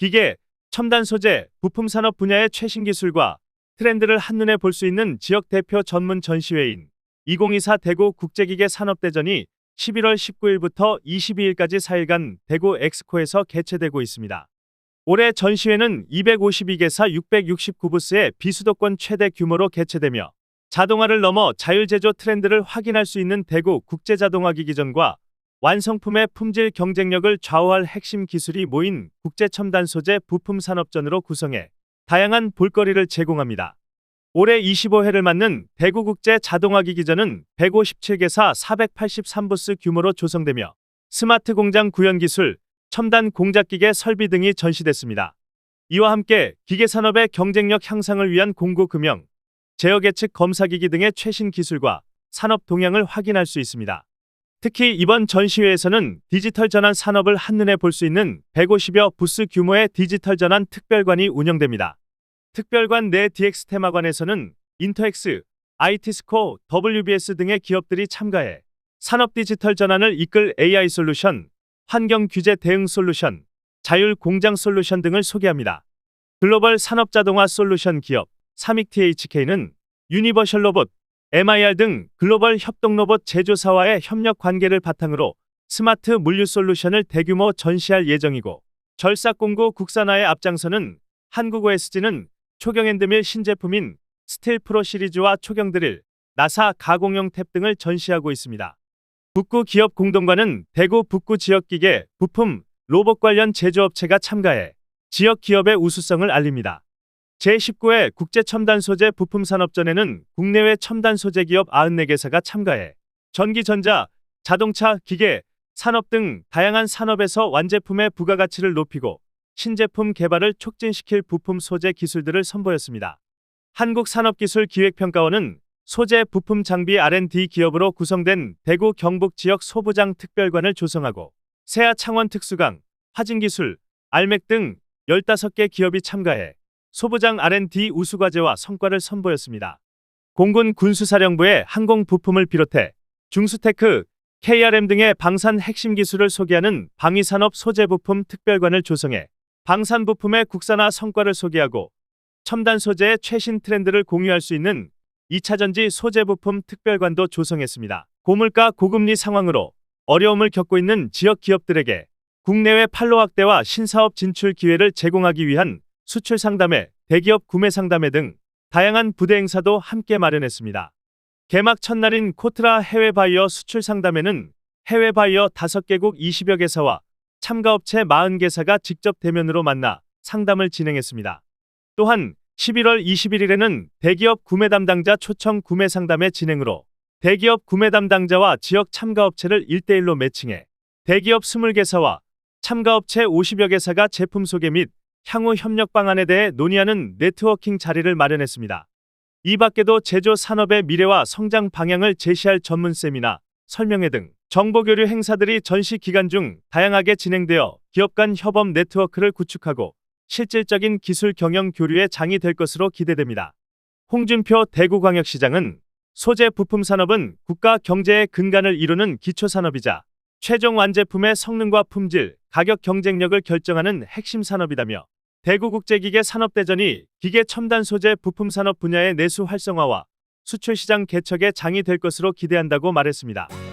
기계, 첨단 소재, 부품 산업 분야의 최신 기술과 트렌드를 한눈에 볼 수 있는 지역 대표 전문 전시회인 2024 대구국제기계산업대전이 11월 19일부터 22일까지 4일간 대구엑스코에서 개최되고 있습니다. 올해 전시회는 252개사 669부스의 비수도권 최대 규모로 개최되며 자동화를 넘어 자율제조 트렌드를 확인할 수 있는 대구 국제자동화기기전과 완성품의 품질 경쟁력을 좌우할 핵심 기술이 모인 국제첨단 소재 부품 산업전으로 구성해 다양한 볼거리를 제공합니다. 올해 25회를 맞는 대구국제자동화기기전은 157개사 483부스 규모로 조성되며 스마트 공장 구현 기술, 첨단 공작기계 설비 등이 전시됐습니다. 이와 함께 기계산업의 경쟁력 향상을 위한 공구금형, 제어계측 검사기기 등의 최신 기술과 산업 동향을 확인할 수 있습니다. 특히 이번 전시회에서는 디지털전환 산업을 한눈에 볼 수 있는 150여 부스 규모의 디지털전환 특별관이 운영됩니다. 특별관 내 DX 테마관에서는 인터엑스, IT스코, WBS 등의 기업들이 참가해 산업 디지털 전환을 이끌 AI 솔루션, 환경 규제 대응 솔루션, 자율 공장 솔루션 등을 소개합니다. 글로벌 산업자동화 솔루션 기업 삼익THK는 유니버셜 로봇, MIR 등 글로벌 협동 로봇 제조사와의 협력 관계를 바탕으로 스마트 물류 솔루션을 대규모 전시할 예정이고, 절삭공구 국산화에 앞장서는 한국 OSG는 초경핸드밀 신제품인 스틸 프로 시리즈와 초경드릴, 나사 가공용 탭 등을 전시하고 있습니다. 북구 기업 공동관은 대구 북구 지역기계, 부품, 로봇 관련 제조업체가 참가해 지역 기업의 우수성을 알립니다. 제19회 국제첨단소재 부품산업전에는 국내외 첨단 소재 기업 94개사가 참가해 전기, 전자, 자동차, 기계, 산업 등 다양한 산업에서 완제품의 부가가치를 높이고 신제품 개발을 촉진시킬 부품 소재 기술들을 선보였습니다. 한국산업기술기획평가원은 소재 부품 장비 R&D 기업으로 구성된 대구 경북 지역 소부장 특별관을 조성하고 세아 창원 특수강, 화진기술, 알맥 등 15개 기업이 참가해 소부장 R&D 우수과제와 성과를 선보였습니다. 공군 군수사령부의 항공부품을 비롯해 중수테크, KRM 등의 방산 핵심 기술을 소개하는 방위산업 소재부품 특별관을 조성해 방산부품의 국산화 성과를 소개하고 첨단 소재의 최신 트렌드를 공유할 수 있는 이차전지 소재부품 특별관도 조성했습니다. 고물가 고금리 상황으로 어려움을 겪고 있는 지역 기업들에게 국내외 판로 확대와 신사업 진출 기회를 제공하기 위한 수출 상담회, 대기업 구매 상담회 등 다양한 부대 행사도 함께 마련했습니다. 개막 첫날인 코트라 해외 바이어 수출 상담회는 해외 바이어 5개국 20여 개사와 참가업체 40개사가 직접 대면으로 만나 상담을 진행했습니다. 또한 11월 21일에는 대기업 구매 담당자 초청 구매 상담회 진행으로 대기업 구매 담당자와 지역 참가업체를 1대1로 매칭해 대기업 20개사와 참가업체 50여 개사가 제품 소개 및 향후 협력 방안에 대해 논의하는 네트워킹 자리를 마련했습니다. 이 밖에도 제조 산업의 미래와 성장 방향을 제시할 전문 세미나, 설명회 등 정보 교류 행사들이 전시 기간 중 다양하게 진행되어 기업 간 협업 네트워크를 구축하고 실질적인 기술 경영 교류의 장이 될 것으로 기대됩니다. 홍준표 대구광역시장은 소재 부품 산업은 국가 경제의 근간을 이루는 기초산업이자 최종 완제품의 성능과 품질, 가격 경쟁력을 결정하는 핵심 산업이다며 대구국제기계산업대전이 기계 첨단 소재 부품 산업 분야의 내수 활성화와 수출 시장 개척의 장이 될 것으로 기대한다고 말했습니다.